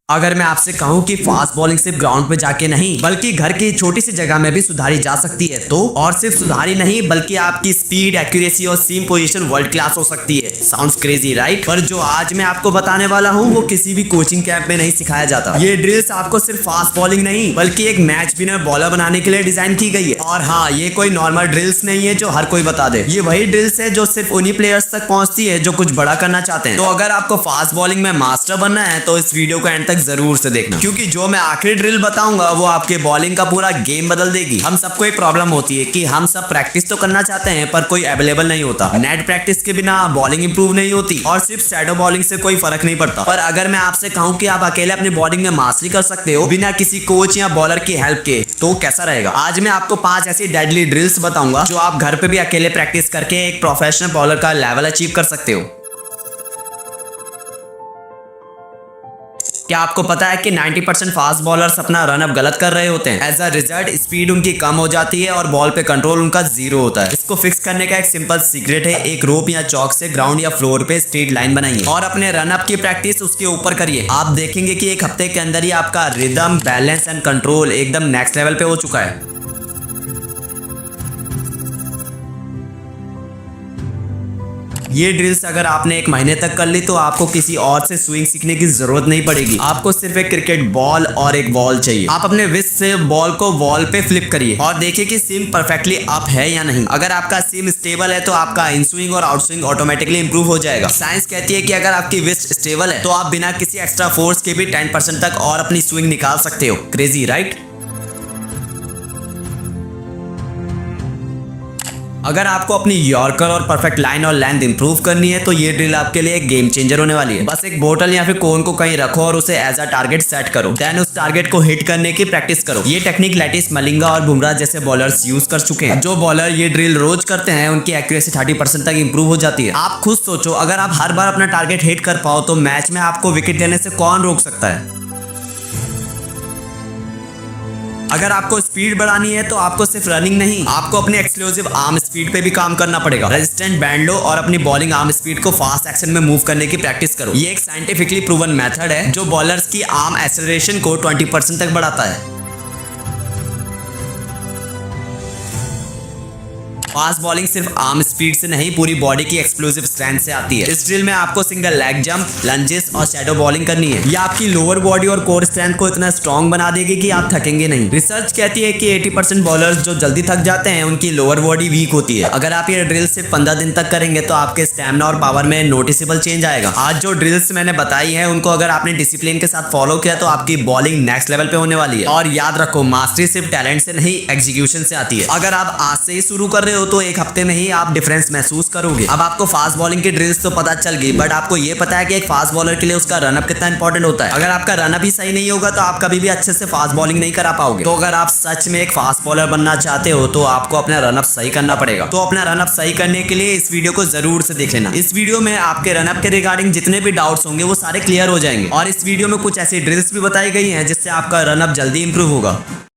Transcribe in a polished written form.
अगर मैं आपसे कहूं कि फास्ट बॉलिंग सिर्फ ग्राउंड पे जाके नहीं बल्कि घर की छोटी सी जगह में भी सुधारी जा सकती है तो और सिर्फ सुधारी नहीं बल्कि आपकी स्पीड, एक्यूरेसी और सीम पोजीशन वर्ल्ड क्लास हो सकती है। Sounds crazy right? पर जो आज मैं आपको बताने वाला हूं वो किसी भी कोचिंग कैंप में नहीं सिखाया जाता। ये ड्रिल्स आपको सिर्फ फास्ट बॉलिंग नहीं बल्कि एक मैच विनर बॉलर बनाने के लिए डिजाइन की गई है। और हाँ, ये कोई नॉर्मल ड्रिल्स नहीं है जो हर कोई बता दे। ये वही ड्रिल्स है जो सिर्फ उन्हीं प्लेयर्स तक पहुंचती है जो कुछ बड़ा करना चाहते हैं। तो अगर आपको फास्ट बॉलिंग में मास्टर बनना है तो इस वीडियो को एंड तक जरूर से देखना, क्योंकि जो मैं आखिरी ड्रिल बताऊंगा वो आपके बॉलिंग का पूरा गेम बदल देगी। हम सबको एक प्रॉब्लम होती है कि हम सब प्रैक्टिस तो करना चाहते हैं पर कोई अवेलेबल नहीं होता। नेट प्रैक्टिस के बिना बॉलिंग इंप्रूव नहीं होती और सिर्फ शैडो बॉलिंग से कोई फर्क नहीं पड़ता। पर अगर मैं आपसे कहूं कि आप अकेले अपनी बॉलिंग में मास्टरी कर सकते हो बिना किसी कोच या बॉलर की हेल्प के, तो कैसा रहेगा? आज मैं आपको 5 ऐसी डेडली ड्रिल्स बताऊंगा जो आप घर पे भी अकेले प्रैक्टिस करके एक प्रोफेशनल बॉलर का लेवल अचीव कर सकते हो। क्या आपको पता है कि 90% फास्ट बॉलर्स अपना रन अप गलत कर रहे होते हैं? एज अ रिजल्ट स्पीड उनकी कम हो जाती है और बॉल पे कंट्रोल उनका 0 होता है। इसको फिक्स करने का एक सिंपल सीक्रेट है, एक रोप या चौक से ग्राउंड या फ्लोर पे स्ट्रेट लाइन बनाइए और अपने रन अप की प्रैक्टिस उसके ऊपर करिए। आप देखेंगे कि एक हफ्ते के अंदर ही आपका रिदम, बैलेंस एंड कंट्रोल एकदम नेक्स्ट लेवल पे हो चुका है। ये ड्रिल्स अगर आपने 1 महीने तक कर ली तो आपको किसी और से स्विंग सीखने की जरूरत नहीं पड़ेगी। आपको सिर्फ एक क्रिकेट बॉल और एक बॉल चाहिए। आप अपने विस्ट से बॉल को वॉल पे फ्लिप करिए और देखिए कि सीम परफेक्टली अप है या नहीं। अगर आपका सीम स्टेबल है तो आपका इन स्विंग और आउट स्विंग ऑटोमेटिकली इंप्रूव हो जाएगा। साइंस कहती है कि अगर आपकी विस्ट स्टेबल है तो आप बिना किसी एक्स्ट्रा फोर्स के भी 10% तक और अपनी स्विंग निकाल सकते हो। Crazy right? अगर आपको अपनी यॉर्कर और परफेक्ट लाइन और लेंथ इंप्रूव करनी है तो ये ड्रिल आपके लिए एक गेम चेंजर होने वाली है। बस एक बोतल या फिर कोन को कहीं रखो और उसे एज अ टारगेट सेट करो, देन उस टारगेट को हिट करने की प्रैक्टिस करो। ये टेक्निक लेटिस, मलिंगा और बुमराह जैसे बॉलर्स यूज कर चुके हैं। जो बॉलर ये ड्रिल रोज करते हैं उनकी एक्यूरेसी 30% तक इंप्रूव हो जाती है। आप खुद सोचो, अगर आप हर बार अपना टारगेट हिट कर पाओ तो मैच में आपको विकेट लेने से कौन रोक सकता है? अगर आपको स्पीड बढ़ानी है तो आपको सिर्फ रनिंग नहीं, आपको अपने एक्सक्लूसिव आर्म स्पीड पे भी काम करना पड़ेगा। रेजिस्टेंट बैंड लो और अपनी बॉलिंग आर्म स्पीड को फास्ट एक्शन में मूव करने की प्रैक्टिस करो। ये एक साइंटिफिकली प्रूवन मेथड है जो बॉलर्स की आर्म एक्सेलरेशन को 20% तक बढ़ाता है। फास्ट बॉलिंग सिर्फ आर्म स्पीड से नहीं पूरी बॉडी की एक्सप्लोसिव स्ट्रेंथ से आती है। इस ड्रिल में आपको सिंगल लेग जंप, लंजेस और शैडो बॉलिंग करनी है। ये आपकी लोअर बॉडी और कोर स्ट्रेंथ को इतना स्ट्रॉन्ग बना देगी कि आप थकेंगे नहीं। रिसर्च कहती है कि 80% बॉलर्स जो जल्दी थक जाते हैं उनकी लोअर बॉडी वीक होती है। अगर आप ये ड्रिल सिर्फ 15 दिन तक करेंगे तो आपके स्टैमिना और पावर में नोटिसेबल चेंज आएगा। आज जो ड्रिल्स मैंने बताई है उनको अगर आपने डिसिप्लिन के साथ फॉलो किया तो आपकी बॉलिंग नेक्स्ट लेवल पे होने वाली है। और याद रखो, मास्टरी सिर्फ टैलेंट से नहीं एग्जीक्यूशन से आती है। अगर आप आज से ही शुरू कर रहे हो तो 1 हफ्ते में ही आप डिफरेंस महसूस करोगे। अब आपको फास्ट बॉलिंग की ड्रिल्स तो पता चल गई, बट आपको ये पता है कि एक फास्ट बॉलर के लिए उसका रनअप कितना इंपॉर्टेंट होता है। अगर आपका रनअप ही सही नहीं होगा तो आप कभी भी अच्छे से फास्ट बॉलिंग नहीं करा पाओगे। तो अगर आप सच में एक फास्ट बॉलर बनना चाहते हो तो आपको अपना रनअप सही करना पड़ेगा। तो अपना रनअप सही करने के लिए इस वीडियो को जरूर से देख लेना। इस वीडियो में आपके रनअप के रिगार्डिंग जितने भी डाउट्स होंगे वो सारे क्लियर हो जाएंगे और इस वीडियो में कुछ ऐसी ड्रिल्स भी बताई गई हैं जिससे आपका रनअप जल्दी इंप्रूव होगा।